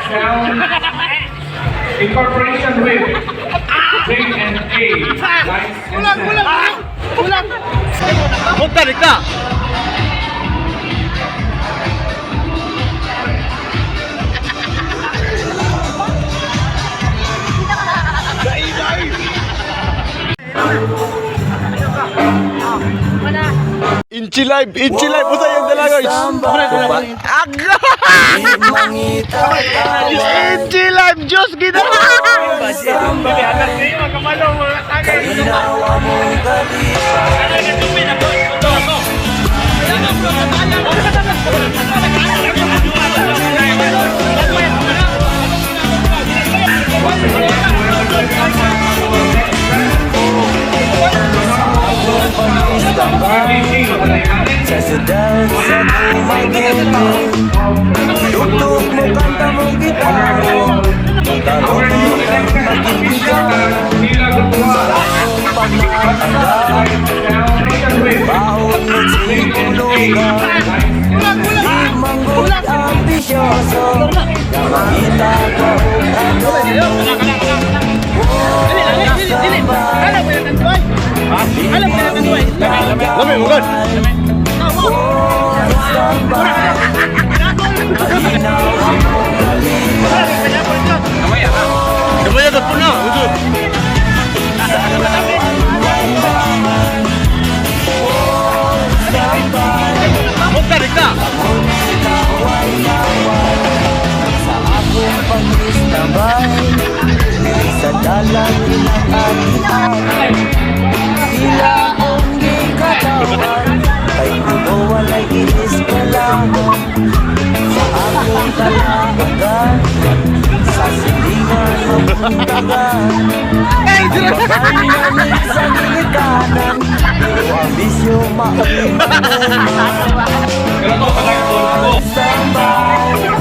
Sound in cooperation with J&A Lights and Sound. Magtarik na! Inci live, buta yung dalaga. Aga! Inci live, Diyos kita! Sa sudal sa magiging tutok mo kanta mong gitaro Tarong mo kang magiging sa akong pagmamahal Bahong nagsipulugan Di manggut ambisyoso Makita ko ano Lami, bukan? Kamaya tak puna, untuk. Magtarik na! Sa akong pag-istabay Sa dalang ilang ati-ati Sila akong gikatawan Kay kuno walay iniskulangan Sa akong talakagan Sa silingan mapuntagan Pagkainanig sa nilikanan Pero ambisyo mauliman Standby